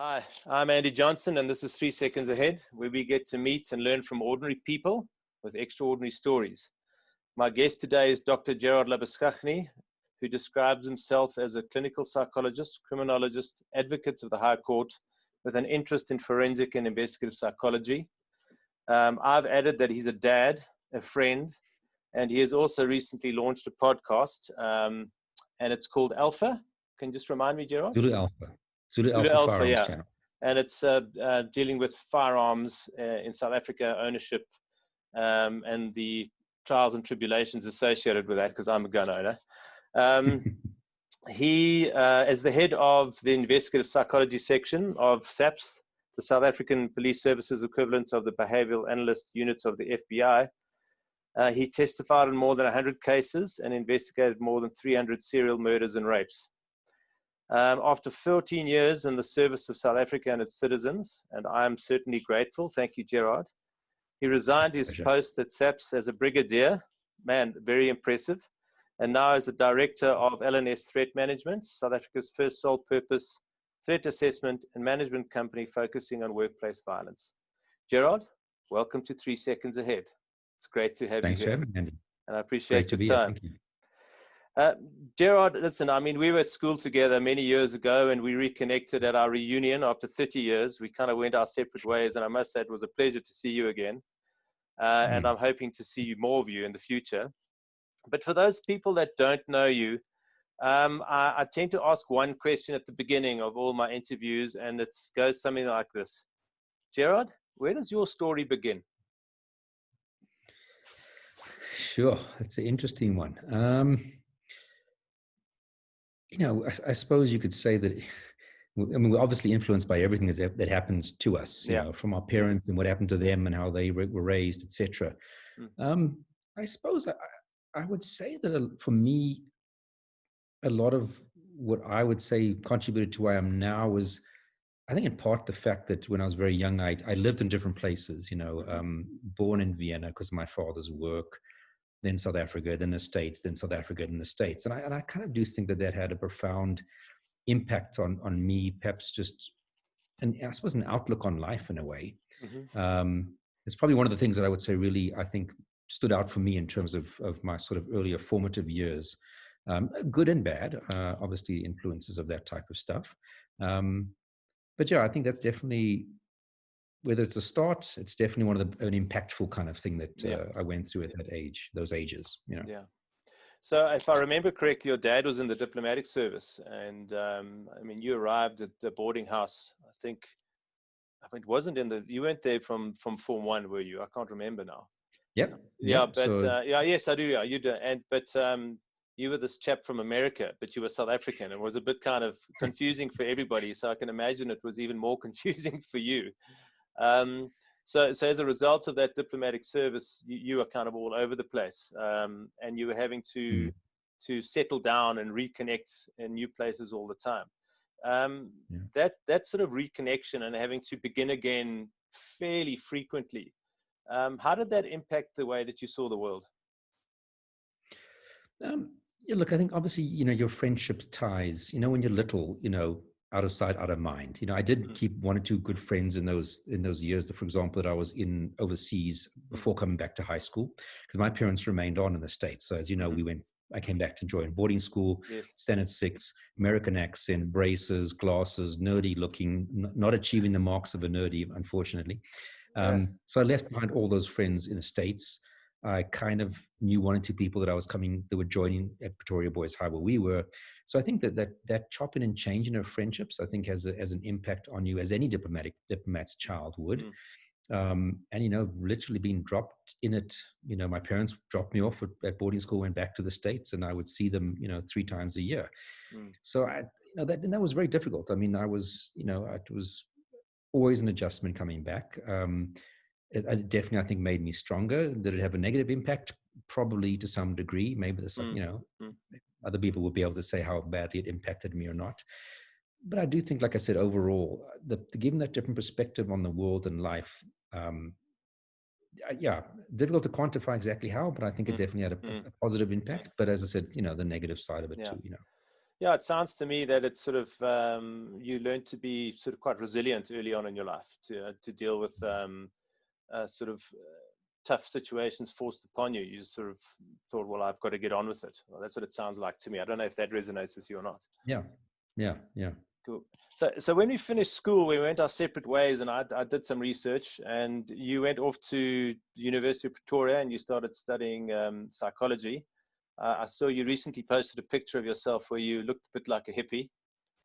Hi, I'm Andy Johnson, and this is 3 Seconds Ahead, where we get to meet and learn from ordinary people with extraordinary stories. My guest today is Dr. Gerard Labuschagne, who describes himself as a clinical psychologist, criminologist, advocate of the High Court, with an interest in forensic and investigative psychology. I've added that he's a dad, a friend, and he has also recently launched a podcast, and it's called Alpha. Can you just remind me, Gerard? Zulu Alpha. Zulu Alpha Firearms yeah. Channel. And it's dealing with firearms in South Africa, ownership, and the trials and tribulations associated with that, because I'm a gun owner. He, as the head of the Investigative Psychology Section of SAPS, the South African Police Services equivalent of the Behavioral Analyst Units of the FBI, he testified in more than 100 cases and investigated more than 300 serial murders and rapes. After 14 years in the service of South Africa and its citizens, and I am certainly grateful, thank you, Gerard, he resigned his post at SAPS as a brigadier, man, very impressive, and now as the director of LNS Threat Management, South Africa's first sole purpose threat assessment and management company focusing on workplace violence. Gerard, welcome to 3 Seconds Ahead. It's great to have you here. Thanks for having me, Andy. And I appreciate your time. Thank you. Gerard, listen, I mean, we were at school together many years ago, and we reconnected at our reunion after 30 years. We kind of went our separate ways, and I must say it was a pleasure to see you again. And I'm hoping to see more of you in the future. But for those people that don't know you, I tend to ask one question at the beginning of all my interviews, and it goes something like this. Gerard, where does your story begin? Sure, that's an interesting one. I suppose you could say that, I mean, we're obviously influenced by everything that happens to us, you know, from our parents and what happened to them and how they were raised, etc. I suppose I would say that for me, a lot of what I would say contributed to where I am now was, I think in part the fact that when I was very young, I lived in different places, born in Vienna because of my father's work, then South Africa, then the States, then South Africa, then the States. And I kind of do think that had a profound impact on me, perhaps just, and I suppose an outlook on life in a way. It's probably one of the things that I would say really, I think, stood out for me in terms of my sort of earlier formative years. Good and bad, obviously influences of that type of stuff. But yeah, I think that's definitely, whether it's a start, it's definitely one of an impactful kind of thing that I went through at that age, those ages, Yeah. So if I remember correctly, your dad was in the diplomatic service, and I mean, you arrived at the boarding house, I think, it wasn't you went there from Form 1, were you? I can't remember now. Yep. Yeah, but yes, I do. Yeah, you do. But you were this chap from America, but you were South African. It was a bit kind of confusing for everybody. So I can imagine it was even more confusing for you. So as a result of that diplomatic service, you were kind of all over the place, and you were having to settle down and reconnect in new places all the time. That sort of reconnection and having to begin again fairly frequently, how did that impact the way that you saw the world? Look, I think obviously, your friendship ties, when you're little, out of sight, out of mind. I did keep one or two good friends in those years, for example, that I was in overseas before coming back to high school, because my parents remained on in the States. So as you know, I came back to join boarding school, Standard 6, American accent, braces, glasses, nerdy looking, not achieving the marks of a nerdy, unfortunately. So I left behind all those friends in the States. I kind of knew one or two people that were joining at Pretoria Boys High where we were. So I think that chopping and changing of friendships, I think has an impact on you, as any diplomat's child would. And, literally being dropped in it, my parents dropped me off at boarding school, went back to the States, and I would see them, 3 times a year. So that was very difficult. I mean, it was always an adjustment coming back. It definitely, I think, made me stronger. Did it have a negative impact? Probably to some degree. Maybe there's other people will be able to say how badly it impacted me or not. But I do think, like I said, overall, given that different perspective on the world and life, difficult to quantify exactly how, but I think it definitely had a positive impact. But as I said, the negative side of it too. Yeah, it sounds to me that it's sort of you learn to be sort of quite resilient early on in your life to deal with sort of tough situations forced upon you. You sort of thought, well, I've got to get on with it. Well, that's what it sounds like to me. I don't know if that resonates with you or not. Yeah, yeah, yeah. Cool. So when we finished school, we went our separate ways, and I did some research, and you went off to the University of Pretoria and you started studying psychology. I saw you recently posted a picture of yourself where you looked a bit like a hippie.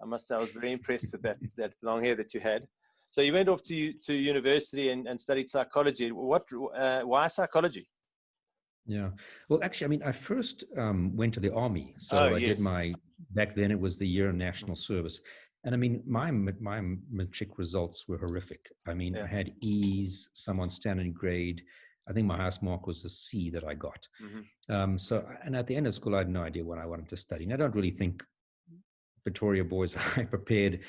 I must say I was very impressed with that long hair that you had. So you went off to university and studied psychology. Why psychology? Yeah. Well, actually, I mean, I first went to the army. Oh, So I did yes. back then it was the year of national service. And I mean, my matric results were horrific. I mean, Yeah. I had E's, some on standard grade. I think my highest mark was a C that I got. And at the end of school, I had no idea what I wanted to study. And I don't really think Pretoria boys are prepared.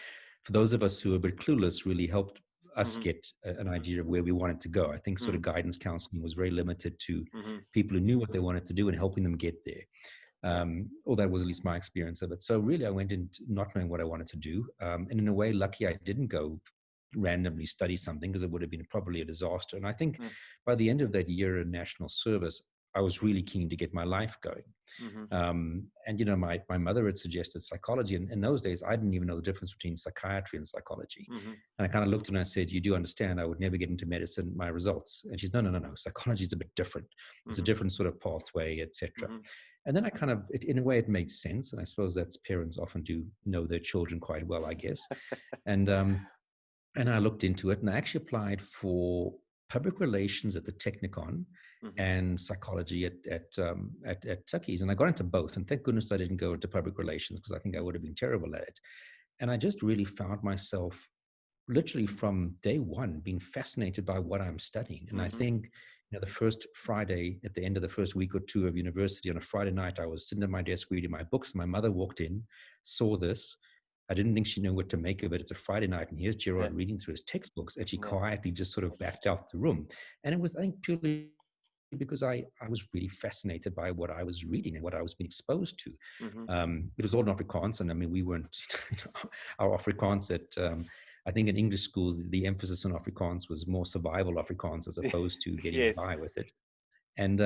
For those of us who are a bit clueless, really helped us get an idea of where we wanted to go. I think sort of guidance counseling was very limited to people who knew what they wanted to do and helping them get there. Or that was at least my experience of it. So really, I went in not knowing what I wanted to do. And in a way, lucky I didn't go randomly study something, because it would have been probably a disaster. And I think by the end of that year in national service, I was really keen to get my life going. And, you know, my mother had suggested psychology. And in those days, I didn't even know the difference between psychiatry and psychology. And I kind of looked at her and I said, you do understand I would never get into medicine, my results. And she's, no. Psychology is a bit different. It's a different sort of pathway, etc. And then I kind of, in a way, it made sense. And I suppose that's parents often do know their children quite well, I guess. And I looked into it, and I actually applied for public relations at the Technikon and psychology at Tukkies. And I got into both. And thank goodness I didn't go into public relations, because I think I would have been terrible at it. And I just really found myself literally from day one being fascinated by what I'm studying. And I think, you know, the first Friday at the end of the first week or two of university, on a Friday night, I was sitting at my desk reading my books. My mother walked in, saw this. I didn't think she knew what to make of it. It's a Friday night, and here's Gerard reading through his textbooks, and she quietly just sort of backed out the room. And it was, I think, purely because I was really fascinated by what I was reading and what I was being exposed to. It was all in Afrikaans, and I mean, we weren't, our Afrikaans at, I think in English schools, the emphasis on Afrikaans was more survival Afrikaans as opposed to getting by with it. And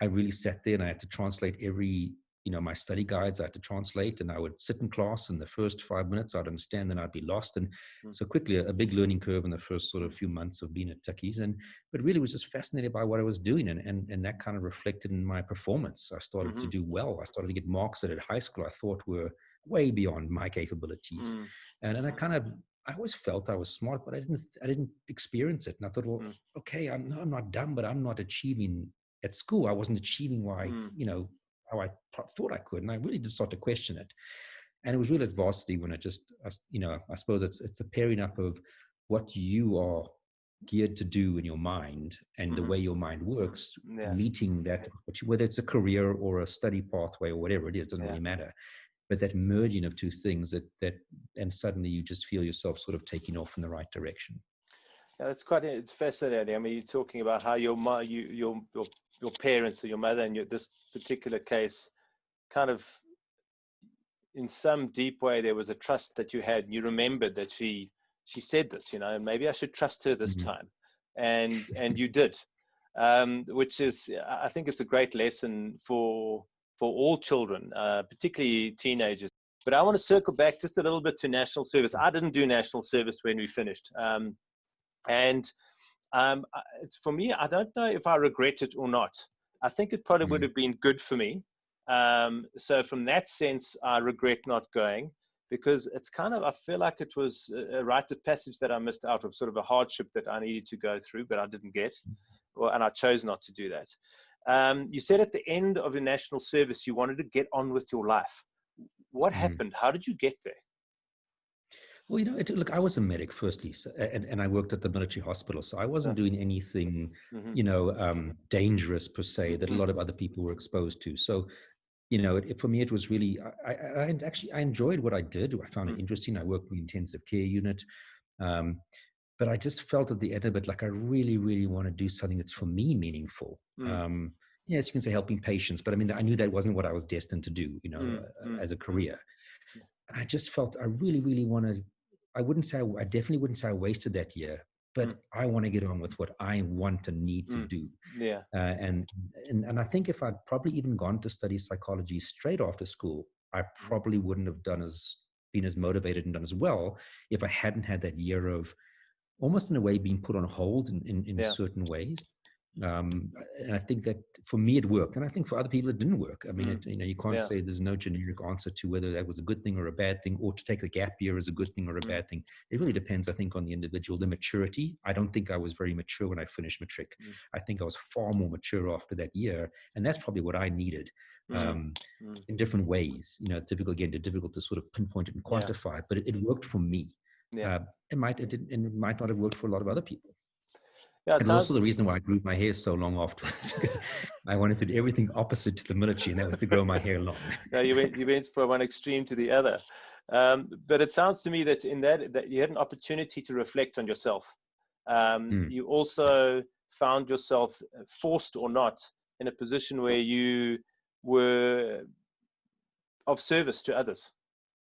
I really sat there, and I had to translate every, you know, my study guides I had to translate, and I would sit in class, and the first 5 minutes I'd understand, then I'd be lost. And so quickly, a big learning curve in the first sort of few months of being at Tukkies. But really was just fascinated by what I was doing, and that kind of reflected in my performance. I started to do well. I started to get marks that at high school I thought were way beyond my capabilities. And I always felt I was smart, but I didn't experience it. And I thought, well, okay, I'm not dumb, but I'm not achieving at school. I wasn't achieving you know, how I thought I could. And I really did start to question it. And it was really at varsity when it just, you know, I suppose it's a pairing up of what you are geared to do in your mind and the way your mind works, meeting that, whether it's a career or a study pathway or whatever it is, doesn't really matter. But that merging of two things and suddenly you just feel yourself sort of taking off in the right direction. Yeah, it's fascinating. I mean, you're talking about how your parents or your mother in this particular case kind of, in some deep way, there was a trust that you had, and you remembered that she said this, you know, maybe I should trust her this time. And you did, which is, I think it's a great lesson for all children, particularly teenagers. But I want to circle back just a little bit to national service. I didn't do national service when we finished. For me, I don't know if I regret it or not. I think it probably would have been good for me. So from that sense, I regret not going, because it's kind of, I feel like it was a rite of passage that I missed out of, sort of a hardship that I needed to go through, but I didn't get, and I chose not to do that. You said at the end of your national service, you wanted to get on with your life. What happened? How did you get there? Well, you know, look, I was a medic firstly, so, and I worked at the military hospital, so I wasn't doing anything, you know, dangerous per se that a lot of other people were exposed to. So, you know, for me, it was really, I enjoyed what I did. I found it interesting. I worked in the intensive care unit, but I just felt at the end of it, like I really, really want to do something that's for me meaningful. Yes, you can say helping patients, but I mean, I knew that wasn't what I was destined to do, you know, as a career. I just felt I really, really wanted, I definitely wouldn't say I wasted that year, but I want to get on with what I want and need to do. Yeah. And I think if I'd probably even gone to study psychology straight after school, I probably wouldn't have been as motivated and done as well if I hadn't had that year of almost in a way being put on hold in certain ways. And I think that for me it worked, and I think for other people it didn't work. I mean, you can't say there's no generic answer to whether that was a good thing or a bad thing, or to take a gap year is a good thing or a bad thing. It really depends, I think, on the individual, the maturity. I don't think I was very mature when I finished matric. I think I was far more mature after that year, and that's probably what I needed. In different ways, difficult to sort of pinpoint it and quantify, but it worked for me. It might not have worked for a lot of other people. Yeah, it's also the reason why I grew my hair so long afterwards, because I wanted to do everything opposite to the military, and that was to grow my hair long. No, you went from one extreme to the other. But it sounds to me that in that you had an opportunity to reflect on yourself. You also found yourself, forced or not, in a position where you were of service to others.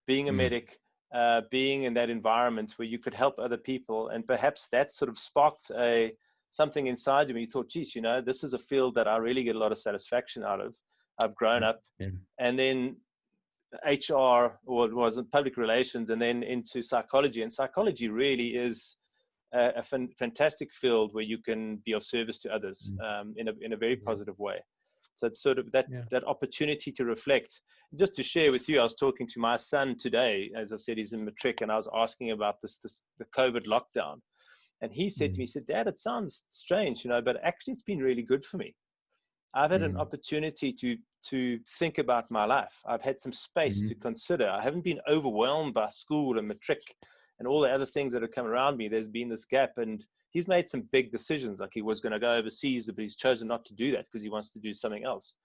Being a medic, being in that environment where you could help other people, and perhaps that sort of sparked something inside you. You thought, geez, this is a field that I really get a lot of satisfaction out of. I've grown up, and then HR, or it was public relations, and then into psychology. And psychology really is a fantastic field where you can be of service to others in a very positive way. So it's sort of that opportunity to reflect. Just to share with you, I was talking to my son today. As I said, he's in matric, and I was asking about the COVID lockdown. And he said to me, he said, Dad, it sounds strange, but actually it's been really good for me. I've had an opportunity to think about my life. I've had some space to consider. I haven't been overwhelmed by school and matric and all the other things that have come around me. There's been this gap, and he's made some big decisions. Like he was going to go overseas, but he's chosen not to do that because he wants to do something else.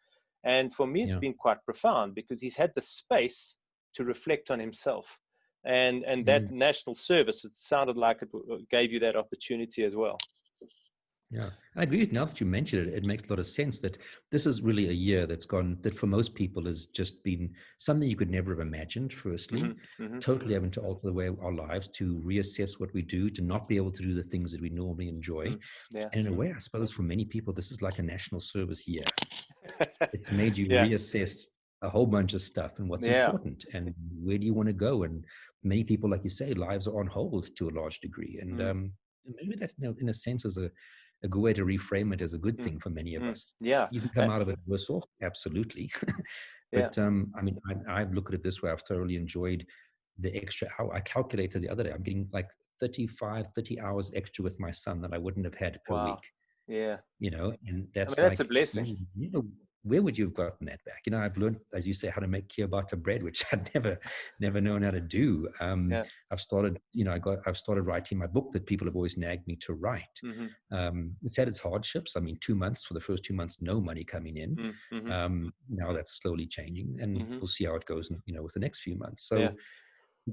And for me, it's been quite profound because he's had the space to reflect on himself. And that national service, it sounded like it gave you that opportunity as well. Yeah, I agree with you. Now that you mention it, it makes a lot of sense that this is really a year that for most people has just been something you could never have imagined, firstly, totally having to alter the way of our lives, to reassess what we do, to not be able to do the things that we normally enjoy. And in a way, I suppose for many people, this is like a national service year. It's made you reassess a whole bunch of stuff and what's important and where do you want to go. And many people, like you say, lives are on hold to a large degree. And maybe that's, in a sense, is a good way to reframe it as a good thing for many of us. Yeah. You can come out of it worse off, absolutely. But I mean, I've looked at it this way. I've thoroughly enjoyed the extra hour. I calculated the other day, I'm getting like 30 hours extra with my son that I wouldn't have had per week. Yeah. And that's that's a blessing. Where would you have gotten that back? I've learned, as you say, how to make ciabatta bread, which I'd never known how to do. I've started, I've started writing my book that people have always nagged me to write. It's had its hardships. I mean, 2 months, for the first 2 months, no money coming in. Now that's slowly changing, and we'll see how it goes, with the next few months. So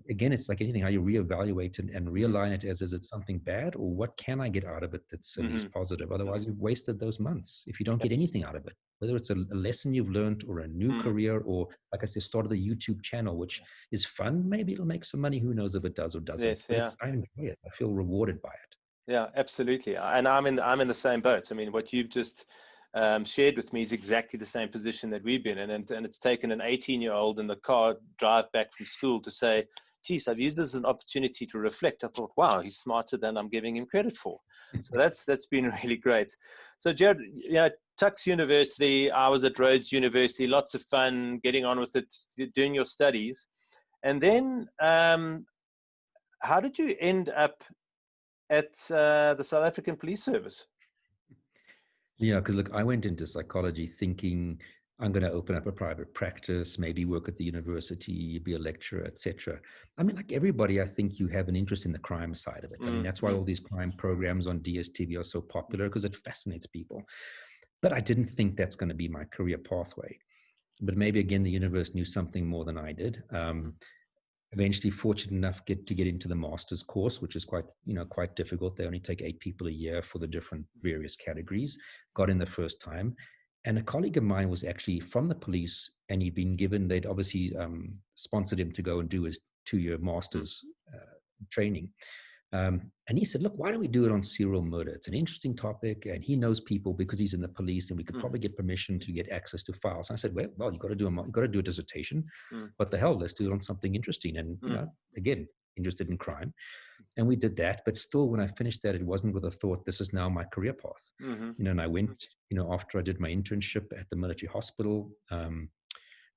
again, it's like anything, how you reevaluate and realign it as, is it something bad, or what can I get out of it that's at least positive? Otherwise, you've wasted those months if you don't get anything out of it, whether it's a lesson you've learned or a new career, or, like I said, started a YouTube channel, which is fun. Maybe it'll make some money. Who knows if it does or doesn't. I enjoy it. I feel rewarded by it. Yeah, absolutely. And I'm in the same boat. I mean, what you've just shared with me is exactly the same position that we've been in. And it's taken an 18-year-old in the car drive back from school to say, geez, I've used this as an opportunity to reflect. I thought, wow, he's smarter than I'm giving him credit for. So that's been really great. So Gerard, Tuks University, I was at Rhodes University, lots of fun, getting on with it, doing your studies. And then how did you end up at the South African Police Service? Yeah, because look, I went into psychology thinking I'm going to open up a private practice, maybe work at the university, be a lecturer, etc. I mean, like everybody, I think you have an interest in the crime side of it. I mean, that's why all these crime programs on DSTV are so popular, because it fascinates people. But I didn't think that's going to be my career pathway. But maybe, again, the universe knew something more than I did. Eventually fortunate enough to get into the master's course, which is quite difficult. They only take 8 people a year for the different various categories. Got in the first time. And a colleague of mine was actually from the police, and they'd obviously sponsored him to go and do his 2-year master's training. And he said, look, why don't we do it on serial murder? It's an interesting topic, and he knows people because he's in the police, and we could probably get permission to get access to files. And I said, well, you got to do a dissertation. What the hell? Let's do it on something interesting. And again, interested in crime. And we did that, but still, when I finished that, it wasn't with a thought, this is now my career path. And I went, after I did my internship at the military hospital,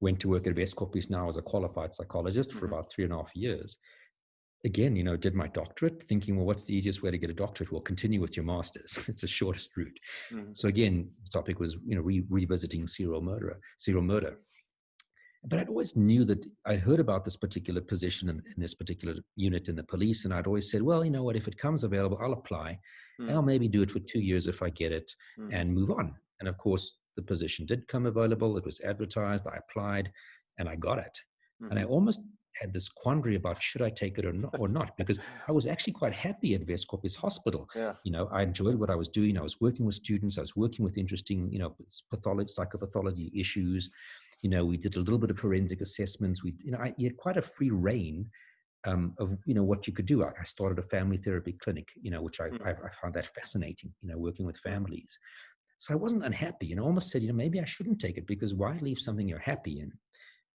went to work at Weskoppies now as a qualified psychologist for about 3.5 years. Again, did my doctorate, thinking, well, what's the easiest way to get a doctorate? Well, continue with your master's. It's the shortest route. So again, the topic was, revisiting serial murder. But I'd always knew that I heard about this particular position in this particular unit in the police. And I'd always said, well, you know what, if it comes available, I'll apply and I'll maybe do it for 2 years if I get it and move on. And of course, the position did come available. It was advertised. I applied and I got it. And I almost had this quandary about should I take it or not, because I was actually quite happy at Weskoppies Hospital. Yeah. I enjoyed what I was doing. I was working with students. I was working with interesting, psychopathology issues. We did a little bit of forensic assessments. You had quite a free reign of, what you could do. I started a family therapy clinic, which I found that fascinating, working with families. So I wasn't unhappy, and I almost said, maybe I shouldn't take it, because why leave something you're happy in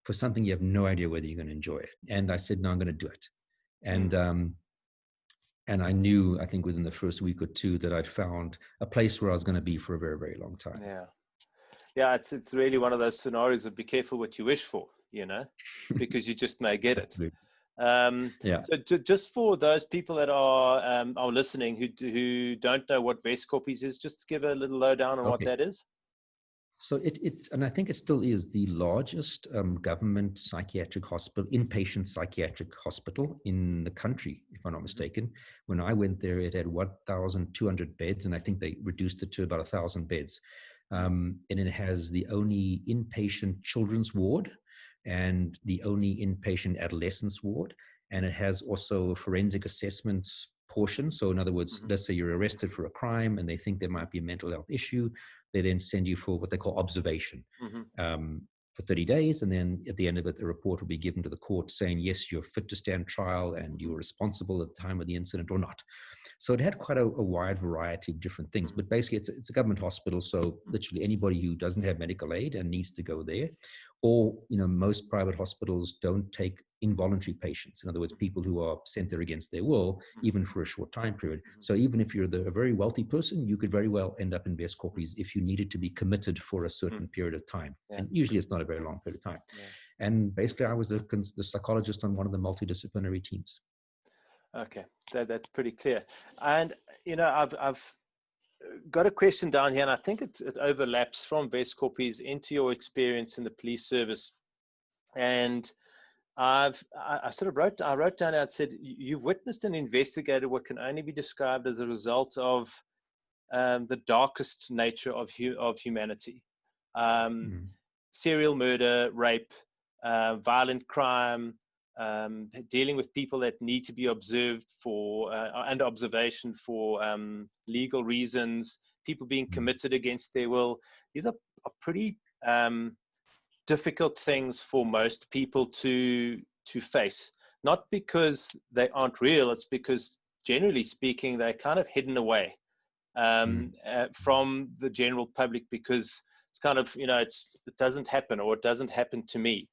for something you have no idea whether you're going to enjoy it? And I said, no, I'm going to do it. And I knew, I think within the first week or two, that I'd found a place where I was going to be for a very, very long time. Yeah, it's really one of those scenarios of be careful what you wish for, because you just may get it. So just for those people that are listening who don't know what Weskoppies is, just give a little lowdown on what that is. So it's, and I think it still is, the largest government psychiatric hospital, inpatient psychiatric hospital in the country, if I'm not mistaken. When I went there, it had 1,200 beds, and I think they reduced it to about 1,000 beds. And it has the only inpatient children's ward and the only inpatient adolescents ward. And it has also a forensic assessments portion. So in other words, let's say you're arrested for a crime and they think there might be a mental health issue. They then send you for what they call observation for 30 days. And then at the end of it, a report will be given to the court saying, yes, you're fit to stand trial and you were responsible at the time of the incident or not. So it had quite a wide variety of different things, but basically it's a government hospital. So literally anybody who doesn't have medical aid and needs to go there, or, most private hospitals don't take involuntary patients. In other words, people who are sent there against their will, even for a short time period. So even if you're a very wealthy person, you could very well end up in Weskoppies if you needed to be committed for a certain period of time. And usually it's not a very long period of time. And basically I was the psychologist on one of the multidisciplinary teams. Okay, that's pretty clear. And, I've got a question down here, and I think it overlaps from Weskoppies into your experience in the police service. And I wrote down, I said, you've witnessed and investigated what can only be described as a result of the darkest nature of humanity. Serial murder, rape, violent crime, dealing with people that need to be observed for under observation for legal reasons, people being committed against their will. These are pretty difficult things for most people to face, not because they aren't real. It's because, generally speaking, they're kind of hidden away from the general public, because it's kind of, it doesn't happen, or it doesn't happen to me.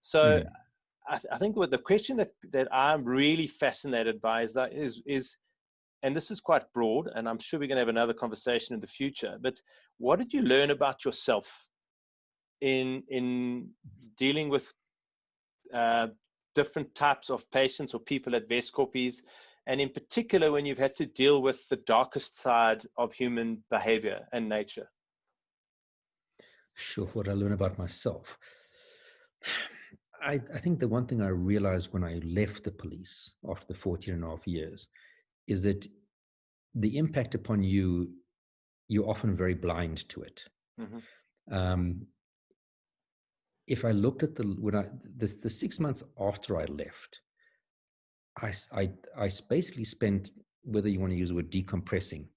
So I think what the question that I'm really fascinated by is, and this is quite broad, and I'm sure we're going to have another conversation in the future, but what did you learn about yourself in dealing with different types of patients or people at Weskoppies, and in particular when you've had to deal with the darkest side of human behavior and nature? Sure. What I learned about myself. I think the one thing I realized when I left the police after the 14.5 years is that the impact upon you, you're often very blind to it. If I looked at the 6 months after I left, I basically spent, whether you want to use the word decompressing,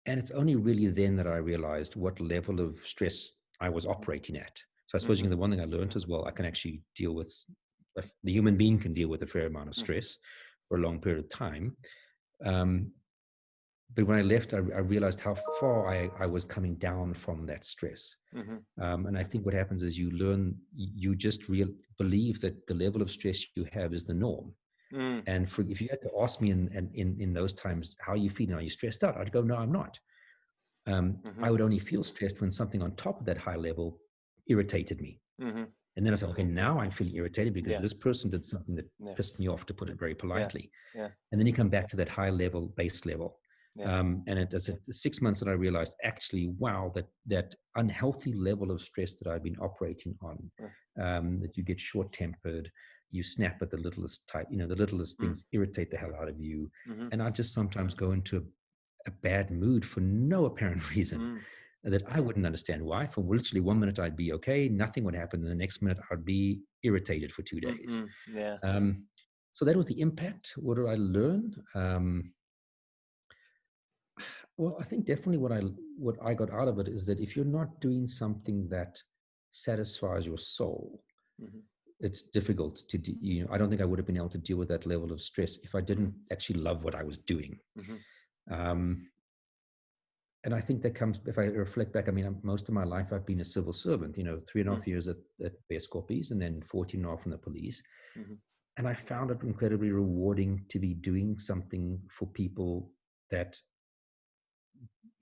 And it's only really then that I realized what level of stress I was operating at. So I suppose the one thing I learned as well, I can actually deal with, the human being can deal with a fair amount of stress for a long period of time. But when I left, I realized how far I was coming down from that stress. And I think what happens is you learn, you just believe that the level of stress you have is the norm. And if you had to ask me in those times, how are you feeling? Are you stressed out? I'd go, no, I'm not. I would only feel stressed when something on top of that high level irritated me. And then I said, okay, now I'm feeling irritated because this person did something that pissed me off, to put it very politely. And then you come back to that high level, base level. And it was 6 months that I realized, actually, wow, that unhealthy level of stress that I've been operating on, that you get short-tempered, you snap at the littlest the littlest things irritate the hell out of you. And I just sometimes go into a bad mood for no apparent reason that I wouldn't understand why. For literally 1 minute I'd be okay, nothing would happen, and the next minute I'd be irritated for 2 days. So that was the impact. What did I learn? Well, I think definitely what I got out of it is that if you're not doing something that satisfies your soul, it's difficult to do. I don't think I would have been able to deal with that level of stress if I didn't actually love what I was doing. And I think that comes, if I reflect back, I mean, most of my life I've been a civil servant, 3.5 years at Weskoppies and then 14.5 in the police. And I found it incredibly rewarding to be doing something for people that,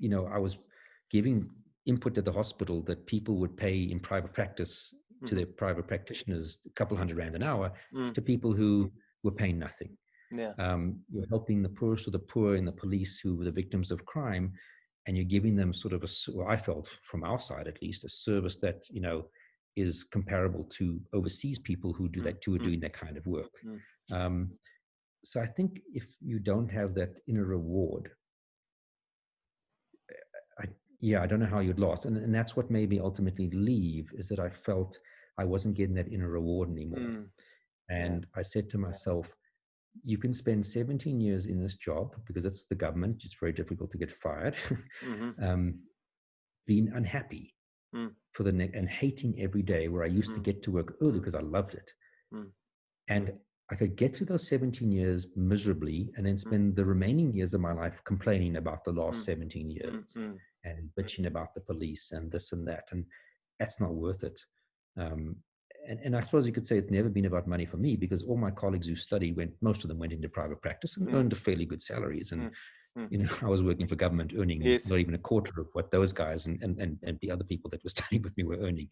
I was giving input at the hospital that people would pay in private practice to their private practitioners, a couple $100 an hour, to people who were paying nothing. You're helping the poorest of the poor in the police who were the victims of crime, and you're giving them sort of I felt from our side at least, a service that, is comparable to overseas people who do that, who are doing that kind of work. So I think if you don't have that inner reward, I don't know how you'd last. And that's what made me ultimately leave, is that I felt I wasn't getting that inner reward anymore. And I said to myself, you can spend 17 years in this job because it's the government. It's very difficult to get fired. Being unhappy for the next and hating every day, where I used to get to work early because I loved it. And I could get through those 17 years miserably and then spend the remaining years of my life complaining about the last 17 years and bitching about the police and this and that. And that's not worth it. And I suppose you could say it's never been about money for me, because all my colleagues who studied most of them went into private practice and earned fairly good salaries. And, I was working for government, earning not even a quarter of what those guys and the other people that were studying with me were earning.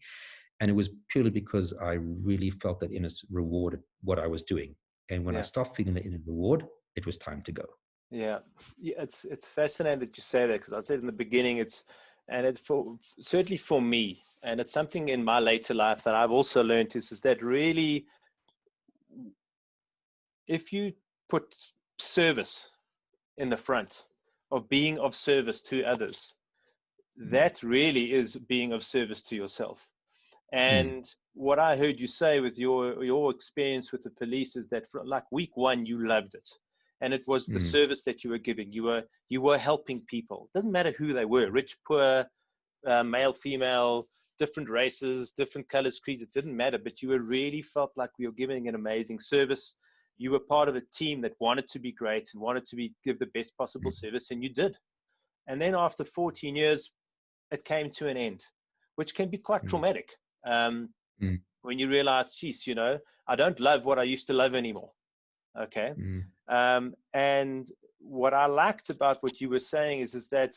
And it was purely because I really felt that inner reward at what I was doing. And when I stopped feeling the inner reward, it was time to go. It's fascinating that you say that, because I said in the beginning, certainly for me, and it's something in my later life that I've also learned is that really, if you put service in the front of being of service to others, that really is being of service to yourself. And what I heard you say with your experience with the police is that like week one, you loved it. And it was the service that you were giving. You were helping people. Doesn't matter who they were, rich, poor, male, female, different races, different colors, creeds. It didn't matter, but you really felt like we were giving an amazing service. You were part of a team that wanted to be great and wanted to give the best possible service, and you did. And then after 14 years, it came to an end, which can be quite traumatic. When you realize, geez, I don't love what I used to love anymore. Okay. And what I liked about what you were saying is that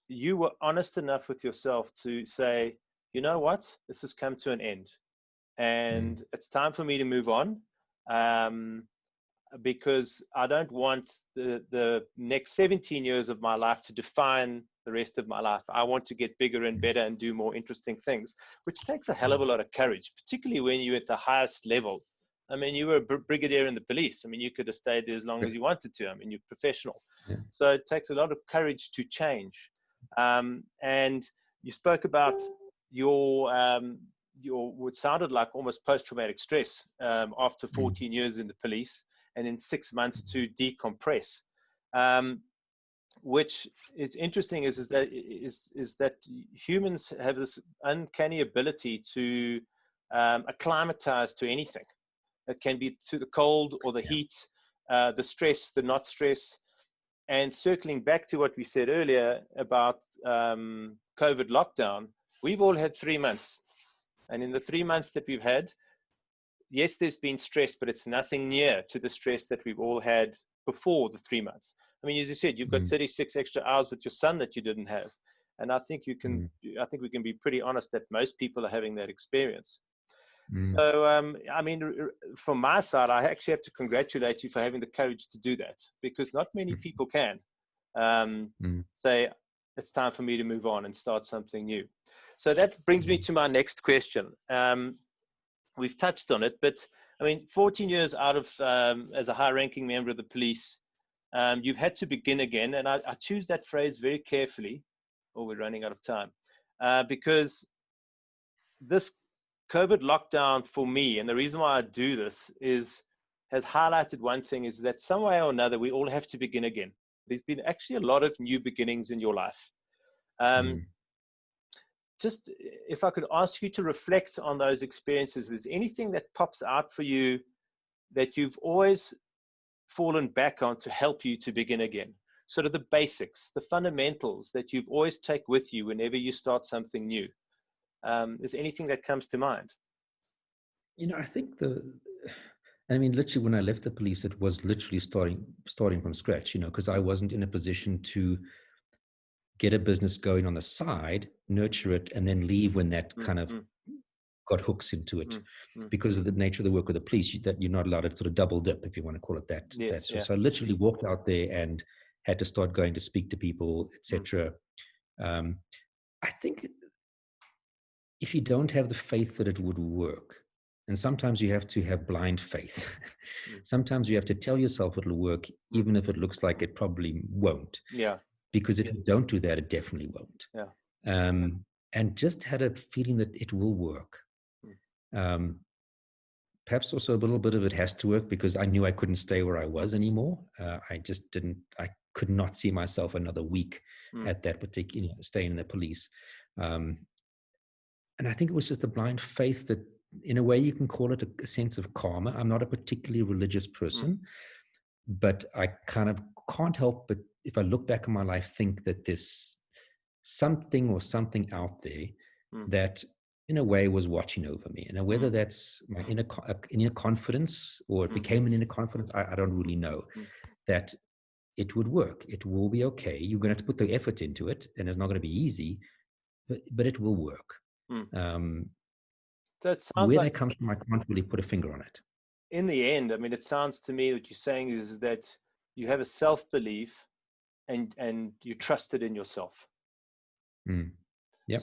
you were honest enough with yourself to say, you know what, this has come to an end and it's time for me to move on. Because I don't want the next 17 years of my life to define the rest of my life. I want to get bigger and better and do more interesting things, which takes a hell of a lot of courage, particularly when you're at the highest level. I mean, you were a brigadier in the police. I mean, you could have stayed there as long as you wanted to. I mean, you're professional. So it takes a lot of courage to change. And you spoke about your what sounded like almost post-traumatic stress after 14 years in the police, and in 6 months to decompress. which is interesting is that humans have this uncanny ability to acclimatize to anything. It can be to the cold or the heat, the stress, the not stress. And circling back to what we said earlier about COVID lockdown, we've all had 3 months. And in the 3 months that we've had, yes, there's been stress, but it's nothing near to the stress that we've all had before the 3 months. I mean, as you said, you've got 36 extra hours with your son that you didn't have. And I think we can be pretty honest that most people are having that experience. So, I mean, from my side, I actually have to congratulate you for having the courage to do that, because not many people can say, it's time for me to move on and start something new. So that brings me to my next question. We've touched on it, but I mean, 14 years out of, as a high-ranking member of the police, you've had to begin again. And I choose that phrase very carefully, or we're running out of time, because this COVID lockdown for me, and the reason why I do this has highlighted one thing, is that some way or another, we all have to begin again. There's been actually a lot of new beginnings in your life. Just if I could ask you to reflect on those experiences, is there anything that pops out for you that you've always fallen back on to help you to begin again? Sort of the basics, the fundamentals that you've always take with you whenever you start something new. Is anything that comes to mind? You know, I think I mean, literally when I left the police, it was literally starting from scratch, you know, because I wasn't in a position to get a business going on the side, nurture it, and then leave when that kind of got hooks into it because of the nature of the work of the police, that you're not allowed to sort of double dip, if you want to call it that. Yes, So I literally walked out there and had to start going to speak to people, etc. I think if you don't have the faith that it would work, and sometimes you have to have blind faith. Sometimes you have to tell yourself it'll work, even if it looks like it probably won't. Yeah. Because if you don't do that, it definitely won't. Yeah. And just had a feeling that it will work. Perhaps also a little bit of it has to work because I knew I couldn't stay where I was anymore. I could not see myself another week at that particular, staying in the police. And I think it was just a blind faith that, in a way, you can call it a sense of karma. I'm not a particularly religious person, but I kind of can't help but, if I look back on my life, think that there's something out there that, in a way, was watching over me. And whether that's my inner confidence or it became an inner confidence, I don't really know. That it would work. It will be okay. You're going to have to put the effort into it, and it's not going to be easy, but it will work. So it sounds where like that comes from, I can't really put a finger on it. In the end, I mean, it sounds to me what you're saying is that you have a self-belief and you trust it in yourself. Yep.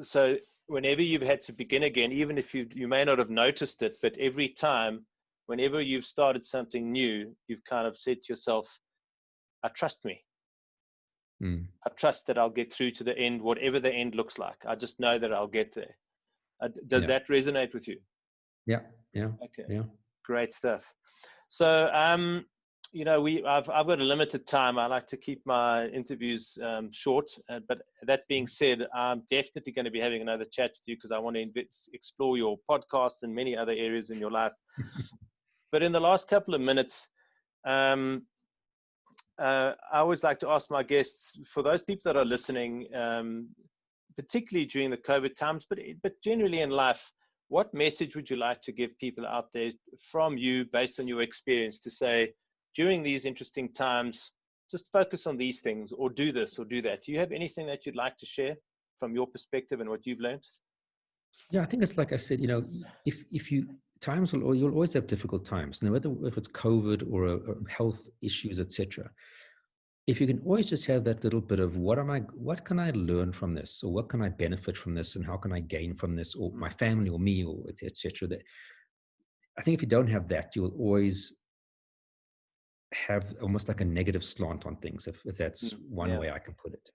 So whenever you've had to begin again, even if you may not have noticed it, but every time, whenever you've started something new, you've kind of said to yourself, I trust me. I trust that I'll get through to the end, whatever the end looks like. I just know that I'll get there. Does that resonate with you? Yeah. Okay. Yeah. Great stuff. So, you know, I've got a limited time. I like to keep my interviews short. But that being said, I'm definitely going to be having another chat with you because I want to explore your podcasts and many other areas in your life. But in the last couple of minutes, I always like to ask my guests, for those people that are listening, particularly during the COVID times, but generally in life, what message would you like to give people out there from you based on your experience to say, during these interesting times, just focus on these things or do this or do that? Do you have anything that you'd like to share from your perspective and what you've learned? Yeah, I think it's like I said, you know, if you, you'll always have difficult times, no matter if it's COVID or health issues, etc. If you can always just have that little bit of what can I learn from this, or what can I benefit from this, and how can I gain from this, or my family, or me, or etc. That I think if you don't have that, you will always have almost like a negative slant on things, if that's one way I can put it.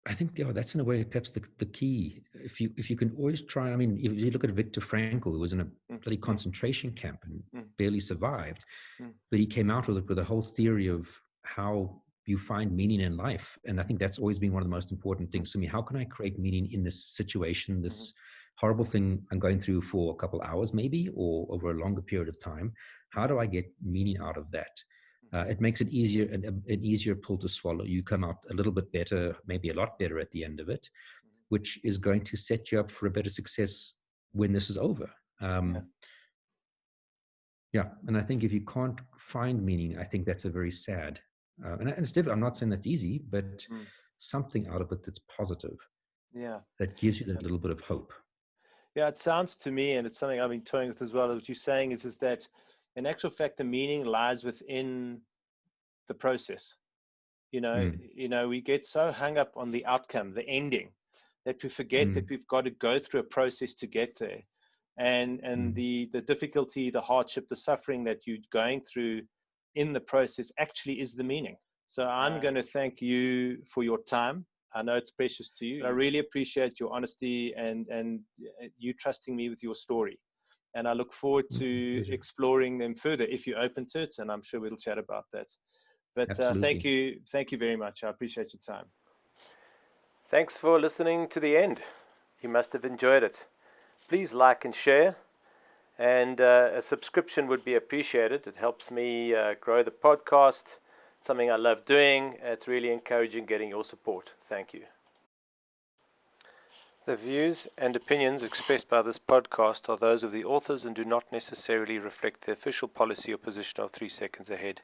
I think that's in a way perhaps the key. If you can always try. I mean, if you look at Viktor Frankl, who was in a bloody concentration camp, and barely survived. Mm. But he came out with it with a whole theory of how you find meaning in life. And I think that's always been one of the most important things to me. How can I create meaning in this situation, this horrible thing I'm going through for a couple hours maybe, or over a longer period of time? How do I get meaning out of that? It makes it easier, an easier pill to swallow. You come out a little bit better, maybe a lot better at the end of it, which is going to set you up for a better success when this is over. Yeah, and I think if you can't find meaning, I think that's a very sad. And it's different. I'm not saying that's easy, but something out of it that's positive. Yeah, that gives you that little bit of hope. Yeah, it sounds to me, and it's something I've been toying with as well. What you're saying is that, in actual fact, the meaning lies within the process. We get so hung up on the outcome, the ending, that we forget that we've got to go through a process to get there. And the difficulty, the hardship, the suffering that you're going through in the process actually is the meaning. So I'm going to thank you for your time. I know it's precious to you. I really appreciate your honesty and you trusting me with your story. And I look forward to exploring them further if you're open to it. And I'm sure we'll chat about that. But thank you very much. I appreciate your time. Thanks for listening to the end. You must have enjoyed it. Please like and share. And a subscription would be appreciated. It helps me grow the podcast. It's something I love doing. It's really encouraging getting your support. Thank you. The views and opinions expressed by this podcast are those of the authors and do not necessarily reflect the official policy or position of 3 Seconds Ahead.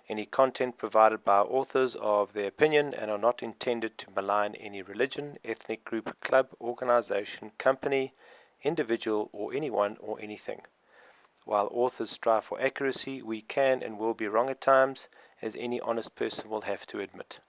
Any content provided by authors are of their opinion and are not intended to malign any religion, ethnic group, club, organization, company, individual, or anyone or anything. While authors strive for accuracy, we can and will be wrong at times, as any honest person will have to admit.